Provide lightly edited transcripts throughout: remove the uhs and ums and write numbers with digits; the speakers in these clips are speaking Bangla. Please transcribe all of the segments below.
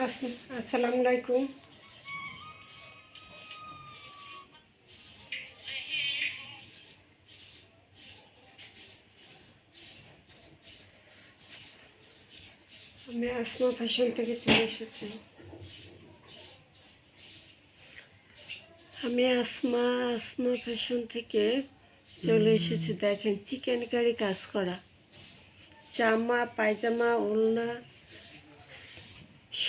আসসালামু আলাইকুম। আমি আসমা ফ্যাশন থেকে চলে এসেছি। আসমা ফ্যাশন থেকে চলে এসেছি। দেখেন, চিকেন কারি কাজ করা, জামা পায়জামা ওড়না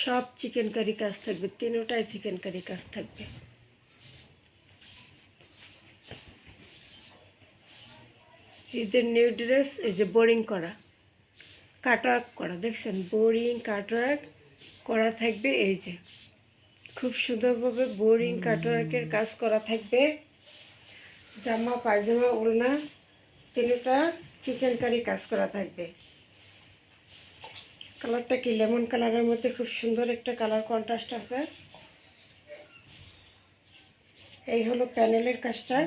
সব চিকেন কারি কাজ থাকবে, তিনোটাই চিকেন কারি কাজ থাকবে। ঈদের নিউ ড্রেস, এই যে বোরিং করা, কাটওয়ার্ক করা, দেখছেন বোরিং কাটওয়ার্ক করা থাকবে। এই যে খুব সুন্দরভাবে বোরিং কাটওয়ার্কের কাজ করা থাকবে। জামা পায়জামা ওড়না তিনটা চিকেন কারি কাজ করা থাকবে। কালারটা কি লেমন কালারের মধ্যে খুব সুন্দর একটা কালার কন্ট্রাস্ট আছে। এই হলো প্যানেলের কাজটা।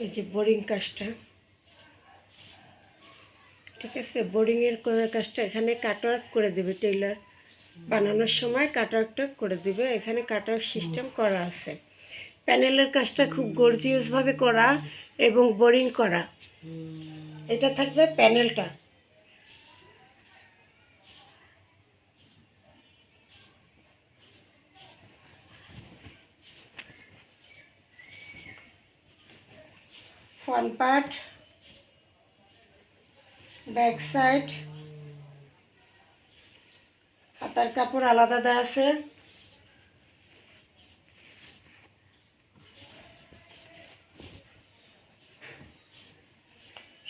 এই যে বোরিং কাজটা, ঠিক আছে। বোরিংয়ের কাজটা এখানে কাটওয়ার্ক করে দেবে, টেইলার বানানোর সময় কাটওয়ার্কটা করে দেবে। এখানে কাটওয়ার্ক সিস্টেম করা আছে। প্যানেলের কাজটা খুব গর্জিয়াসভাবে করা এবং বোরিং করা। এটা থাকবে প্যানেলটা। ফ্রন্ট পার্ট, ব্যাক সাইড, হাতার কাপড় আলাদা দেওয়া আছে।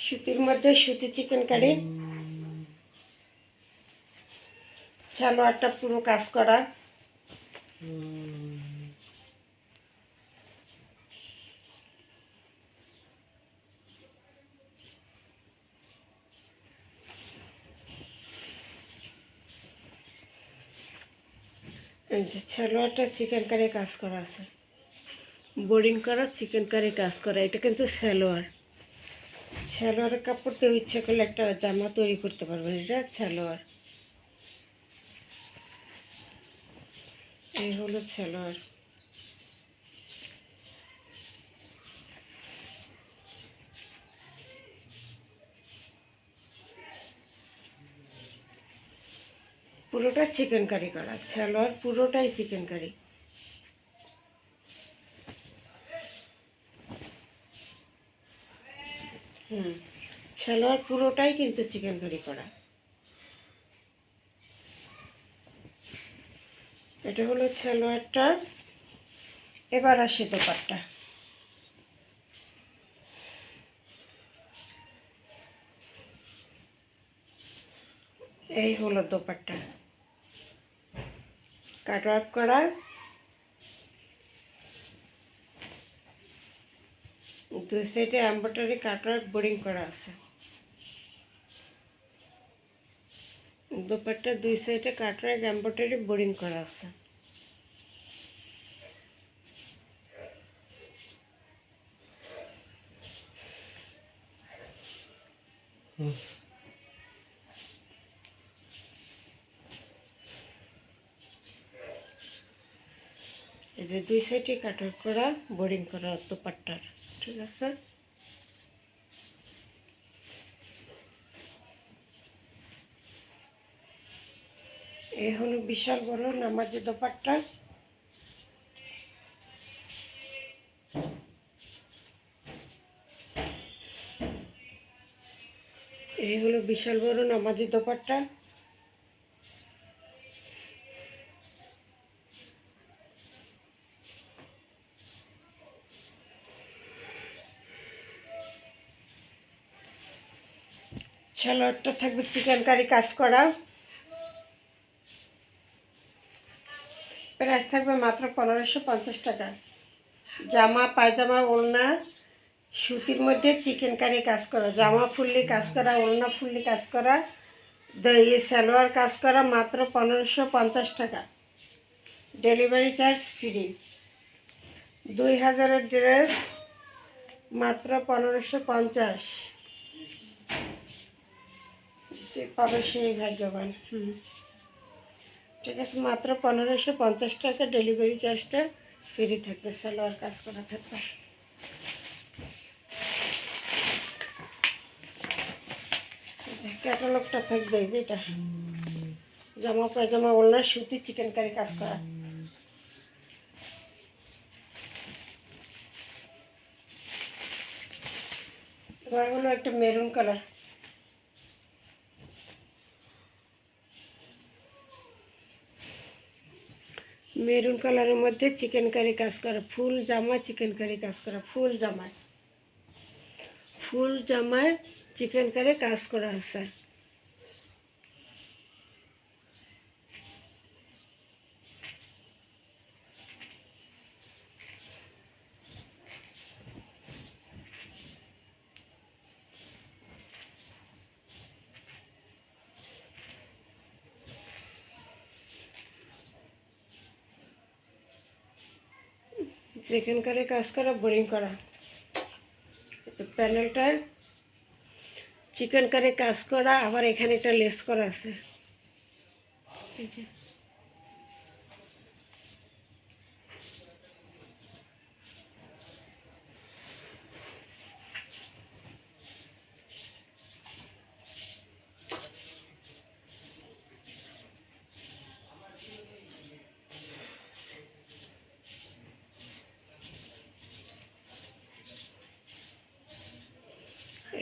সুতির মধ্যে সুতি চিকেন কারি, সালোয়ারটা পুরো কাজ করা। এই যে সালোয়ারটা চিকেন কারি কাজ করা আছে, বোরিং করা চিকেন কারি কাজ করা। এটা কিন্তু সালোয়ারের কাপড় তো ইচ্ছে করলে একটা জামা তৈরি করতে পারবেন। এটা সালোয়ার, এই হলো সালোয়ার। পুরোটা চিকেন কারি করা, সালোয়ার পুরোটাই চিকেন কারি। সালোয়ার পুরোটাই কিন্তু চিকেন কারি করা। এটা হলো সালোয়ারটা। এবার আসি দোপাট্টা। এই হলো দোপাট্টা, কাটওয়ার্ক করা, দুই সাইডে এমব্রয়ডারি কাটওয়ার্ক বোরিং করা আছে। দোপাট্টার দুই সাইডে কাটওয়ার্ক এমব্রয়ডারি বোরিং করা আছে। এই যে দুই সাইডে কাটওয়ার্ক করা বোরিং করা দোপাট্টার, ঠিক আছে। এই হলো বিশাল বড় নামাজি দোপাট্টা। এই হলো বিশাল বড় নামাজি দোপাট্টা। সালোয়ারটা থাকবে চিকেন কারি কাজ করা। প্রাইস থাকবে মাত্র 1550 টাকা। জামা পায়জামা ওড়না সুতির মধ্যে চিকেন কারি কাজ করা, জামা ফুললি কাজ করা, ওড়না ফুললি কাজ করা, সালোয়ার কাজ করা, মাত্র 1550 টাকা। Delivery charge free. 2000-এর ড্রেস মাত্র 1550। যে পাবে সেই ভাগ্যবান। ঠিক আছে, মাত্র 1550 টাকা। ডেলিভারি চার্জটা ফ্রি থাকবে, সালোয়ার কাজ করা থাকবে। ক্যাটালগটা থাকবে যেটা জামা পায়জামা ওড়না সুতি চিকেনকারি কাজ করা। এবার হলো একটা মেরুন কালার। মেরুন কালারের মধ্যে চিকেনকারি কাজ করা, ফুল জামা চিকেনকারি কাজ করা, ফুল জামায় চিকেনকারি কাজ করা আছে। চিকেনকারি কাজ করা, বোরিং করা। প্যানেলটায় চিকেনকারি কাজ করা, আবার এখানে একটা লেস করা আছে।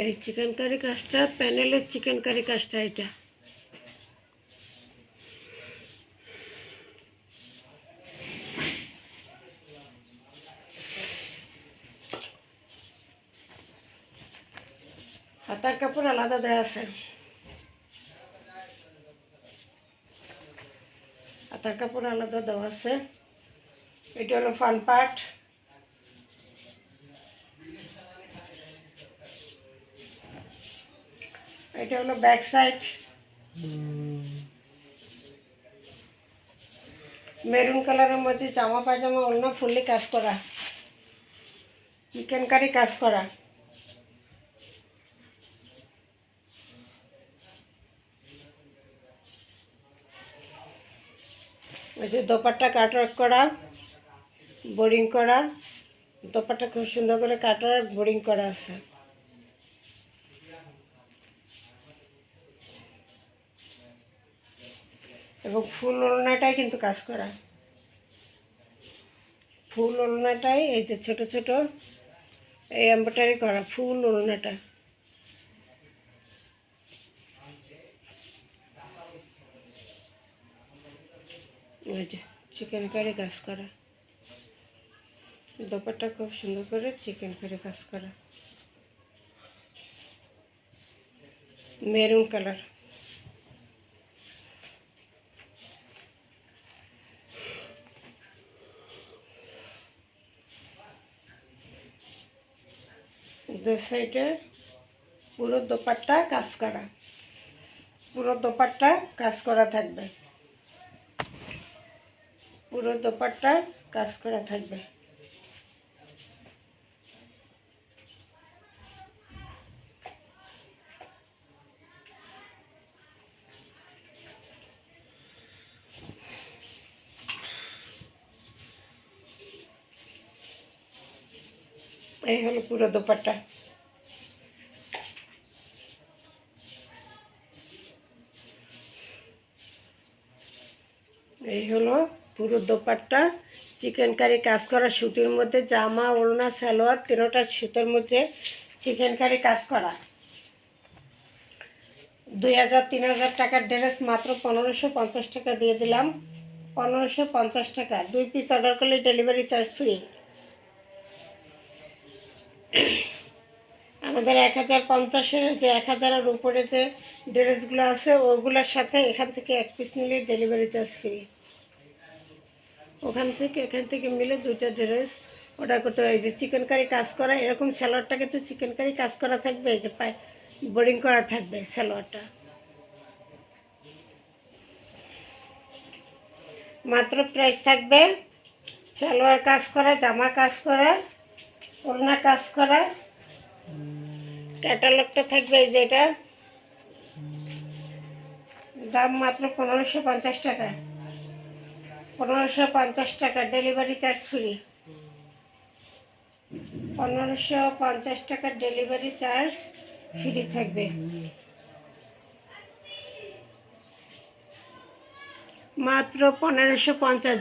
এই চিকেনকারি কাজটা, প্যানেলের চিকেনকারি কাজটা এটা। হাতার কাপড় আলাদা দেওয়া আছে। হাতার কাপড় আলাদা দেওয়া আছে। এটা হলো ফ্রন্ট পার্ট। এটা হলো ব্যাক সাইড। মেরুন কালারের মধ্যে জামা পায়জামা ওড়না ফুললি কাজ করা, চিকেনকারি কাজ করা। ওই যে দোপাট্টা কাটওয়ার্ক করা, বোরিং করা। দোপাট্টা খুব সুন্দর করে কাটওয়ার্ক বোরিং করা আছে। এবং ফুল ওড়নাটাই কিন্তু কাজ করা। ফুল ওড়নাটাই এই যে ছোট ছোট এই এমব্রয়ডারি করা ফুল ওড়নাটা। এই যে চিকেনকারি কাজ করা, দোপাট্টা খুব সুন্দর করে চিকেনকারি কাজ করা, মেরুন কালার। দু সাইডে পুরো দোপাট্টা কাজ করা, পুরো দোপাট্টা কাজ করা থাকবে, পুরো দোপাট্টা কাজ করা থাকবে। এই হলো পুরো দোপাট্টা। এই হলো পুরো দোপাট্টা চিকেনকারি কাজ করা, সুতির মধ্যে জামা ওড়না সালোয়ার তিনোটা সুতোর মধ্যে চিকেনকারি কাজ করা। 2000-3000 টাকার ড্রেস মাত্র 1550 টাকা দিয়ে দিলাম। 1550 টাকা। 2 পিস অর্ডার করলে ডেলিভারি চার্জ ফ্রি। আমাদের 1050-এর যে 1000-এর উপরে যে ড্রেসগুলো আছে ওগুলোর সাথে এখান থেকে 1 পিস নিলে ডেলিভারি চার্জ ফ্রি। এখান থেকে মিলে 2টা ড্রেস অর্ডার করতে হয়। যে চিকেনকারি কাজ করা, এরকম সালোয়ারটা কিন্তু চিকেনকারি কাজ করা থাকবে, এই যে পায়ে বোরিং করা থাকবে সালোয়ারটা। মাত্র প্রাইস থাকবে সালোয়ার কাজ করা, জামা কাজ করা ওড়না কাজ করা। ক্যাটালগটা থাকবে এই যে এটা, দাম মাত্র 1550 টাকা। 1550 টাকা, ডেলিভারি চার্জ ফ্রি। 1550 টাকা ডেলিভারি চার্জ ফ্রি থাকবে। মাত্র 1550।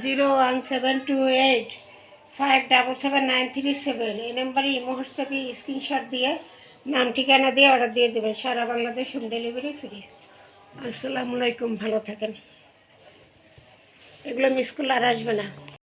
01728577937 এই নাম্বারে ইমো হোয়াটসঅ্যাপে স্ক্রিনশট দিয়ে নাম ঠিকানা দিয়ে অর্ডার দিয়ে দেবেন। সারা বাংলাদেশ হোম ডেলিভারি ফ্রি। আসসালামু আলাইকুম, ভালো থাকেন। এগুলো মিস করলে আর আসবে না।